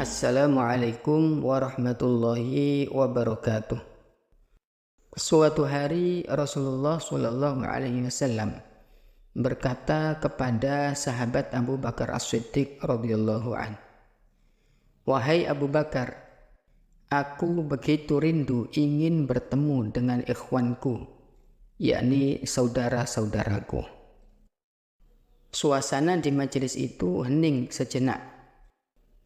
Assalamualaikum warahmatullahi wabarakatuh. Suatu hari Rasulullah SAW berkata kepada sahabat Abu Bakar As-Siddiq radhiyallahu anhu, "Wahai Abu Bakar, aku begitu rindu ingin bertemu dengan ikhwanku, yakni saudara-saudaraku." Suasana di majelis itu hening sejenak.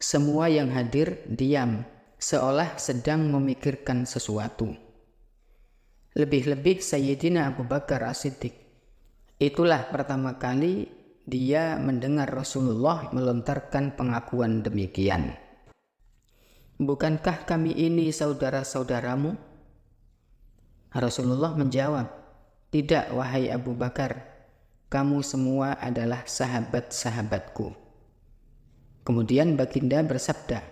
Semua yang hadir diam, seolah sedang memikirkan sesuatu. Lebih-lebih Sayyidina Abu Bakar As-Siddiq. Itulah pertama kali dia mendengar Rasulullah melontarkan pengakuan demikian. "Bukankah kami ini saudara-saudaramu?" Rasulullah menjawab, "Tidak, wahai Abu Bakar, kamu semua adalah sahabat-sahabatku." Kemudian baginda bersabda,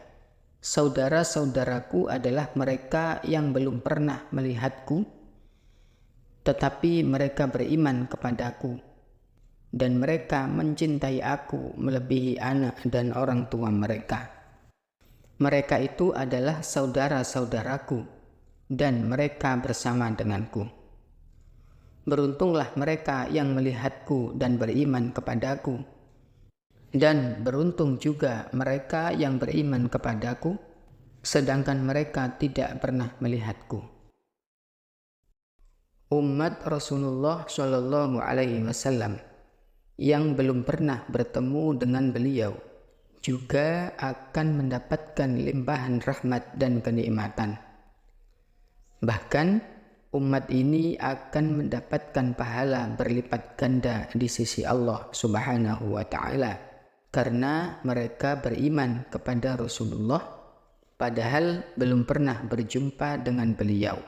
"Saudara-saudaraku adalah mereka yang belum pernah melihatku, tetapi mereka beriman kepadaku, dan mereka mencintai aku melebihi anak dan orang tua mereka. Mereka itu adalah saudara-saudaraku, dan mereka bersama denganku. Beruntunglah mereka yang melihatku dan beriman kepadaku, dan beruntung juga mereka yang beriman kepadaku, sedangkan mereka tidak pernah melihatku." Umat Rasulullah SAW yang belum pernah bertemu dengan beliau juga akan mendapatkan limpahan rahmat dan kenikmatan. Bahkan umat ini akan mendapatkan pahala berlipat ganda di sisi Allah Subhanahu wa Ta'ala, karena mereka beriman kepada Rasulullah padahal belum pernah berjumpa dengan beliau.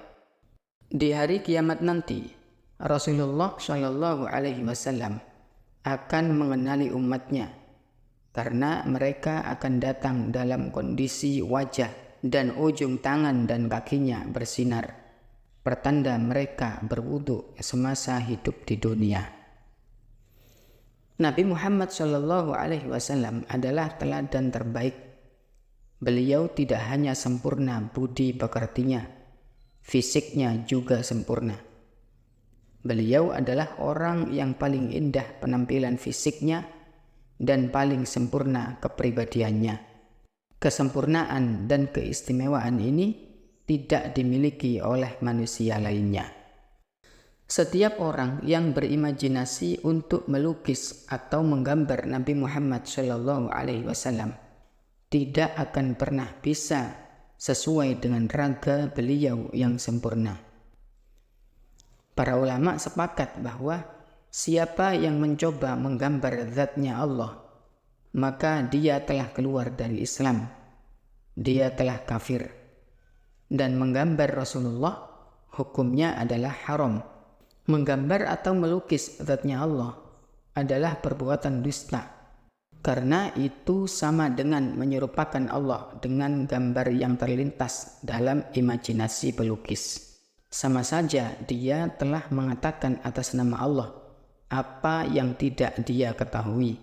Di hari kiamat nanti, Rasulullah SAW akan mengenali umatnya, karena mereka akan datang dalam kondisi wajah dan ujung tangan dan kakinya bersinar, pertanda mereka berwudu semasa hidup di dunia. Nabi Muhammad SAW adalah teladan terbaik. Beliau tidak hanya sempurna budi pekertinya, fisiknya juga sempurna. Beliau adalah orang yang paling indah penampilan fisiknya dan paling sempurna kepribadiannya. Kesempurnaan dan keistimewaan ini tidak dimiliki oleh manusia lainnya. Setiap orang yang berimajinasi untuk melukis atau menggambar Nabi Muhammad SAW tidak akan pernah bisa sesuai dengan raga beliau yang sempurna. Para ulama sepakat bahwa siapa yang mencoba menggambar zatnya Allah, maka dia telah keluar dari Islam, dia telah kafir. Dan menggambar Rasulullah hukumnya adalah haram. Menggambar atau melukis zatnya Allah adalah perbuatan dusta, karena itu sama dengan menyerupakan Allah dengan gambar yang terlintas dalam imajinasi pelukis. Sama saja dia telah mengatakan atas nama Allah apa yang tidak dia ketahui,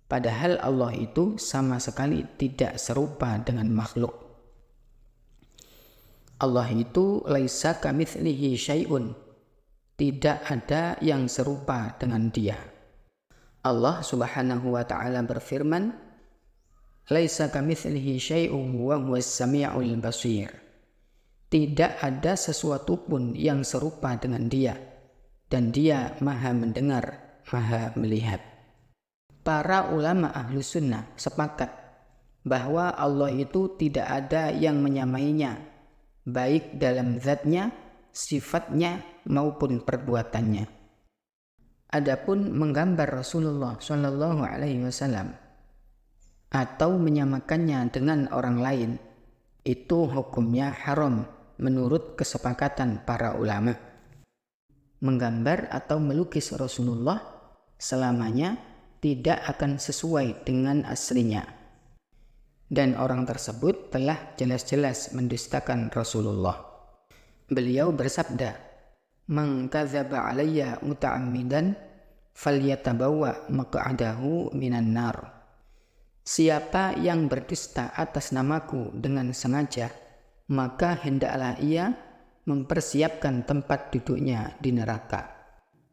padahal Allah itu sama sekali tidak serupa dengan makhluk. Allah itu laisa kamitslihi syai'un, tidak ada yang serupa dengan dia. Allah Subhanahu wa Ta'ala berfirman, "Laisa kamitslihi syai'un wa huwas sami'ul basir." Tidak ada sesuatu pun yang serupa dengan dia, dan dia maha mendengar, maha melihat. Para ulama ahlu sunnah sepakat bahwa Allah itu tidak ada yang menyamainya, baik dalam zatnya, sifatnya maupun perbuatannya. Adapun menggambar Rasulullah SAW atau menyamakannya dengan orang lain, itu hukumnya haram menurut kesepakatan para ulama. Menggambar atau melukis Rasulullah selamanya tidak akan sesuai dengan aslinya, dan orang tersebut telah jelas-jelas mendustakan Rasulullah. Beliau bersabda, "Man kadzaba alayya muta'ammidan falyatabawwa maq'adahu minan nar." Siapa yang berdusta atas namaku dengan sengaja, maka hendaklah ia mempersiapkan tempat duduknya di neraka.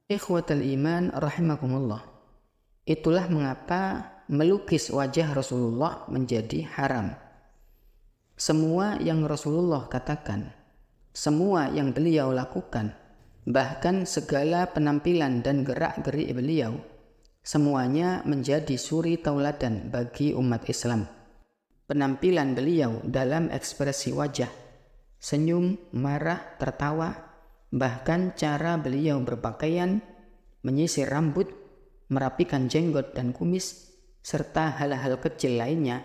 Ikhwatal iman rahimakumullah. Itulah mengapa melukis wajah Rasulullah menjadi haram. Semua yang Rasulullah katakan, semua yang beliau lakukan, bahkan segala penampilan dan gerak-gerik beliau, semuanya menjadi suri tauladan bagi umat Islam. Penampilan beliau dalam ekspresi wajah, senyum, marah, tertawa, bahkan cara beliau berpakaian, menyisir rambut, merapikan jenggot dan kumis, serta hal-hal kecil lainnya,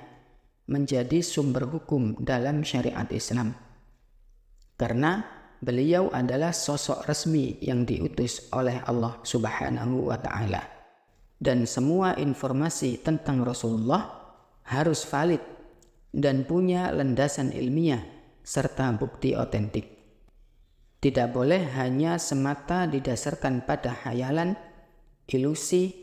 menjadi sumber hukum dalam syariat Islam. Karena beliau adalah sosok resmi yang diutus oleh Allah Subhanahu wa Ta'ala. Dan semua informasi tentang Rasulullah harus valid dan punya landasan ilmiah serta bukti otentik. Tidak boleh hanya semata didasarkan pada khayalan, ilusi,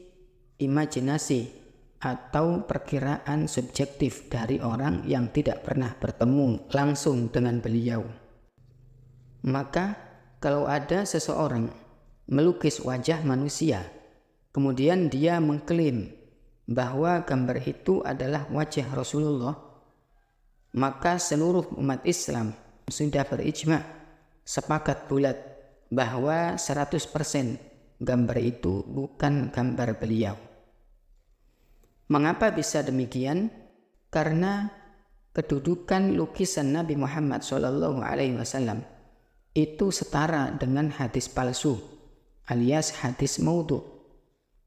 imajinasi, atau perkiraan subjektif dari orang yang tidak pernah bertemu langsung dengan beliau. Maka kalau ada seseorang melukis wajah manusia, kemudian dia mengklaim bahwa gambar itu adalah wajah Rasulullah, maka seluruh umat Islam sudah berijma, sepakat bulat bahwa 100% gambar itu bukan gambar beliau. Mengapa bisa demikian? Karena kedudukan lukisan Nabi Muhammad SAW itu setara dengan hadis palsu alias hadis maudhu.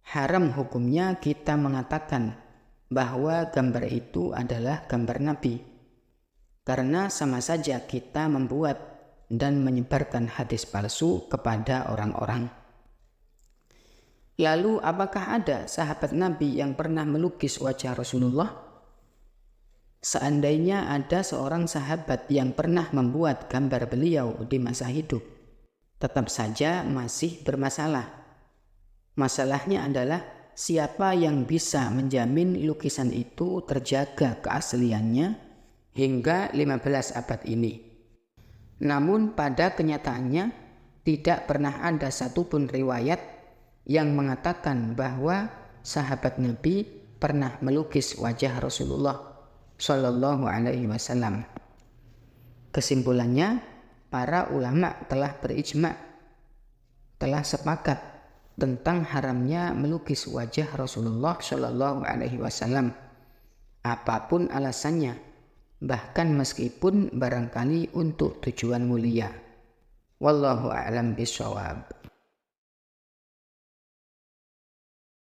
Haram hukumnya kita mengatakan bahwa gambar itu adalah gambar Nabi, karena sama saja kita membuat dan menyebarkan hadis palsu kepada orang-orang. Lalu apakah ada sahabat Nabi yang pernah melukis wajah Rasulullah? Seandainya ada seorang sahabat yang pernah membuat gambar beliau di masa hidup, tetap saja masih bermasalah. Masalahnya adalah siapa yang bisa menjamin lukisan itu terjaga keasliannya hingga 15 abad ini. Namun pada kenyataannya tidak pernah ada satupun riwayat yang mengatakan bahwa sahabat Nabi pernah melukis wajah Rasulullah Shallallahu Alaihi Wasallam. Kesimpulannya, para ulama telah berijma, telah sepakat tentang haramnya melukis wajah Rasulullah Shallallahu Alaihi Wasallam, apapun alasannya, bahkan meskipun barangkali untuk tujuan mulia. Wallahu a'lam bishawab.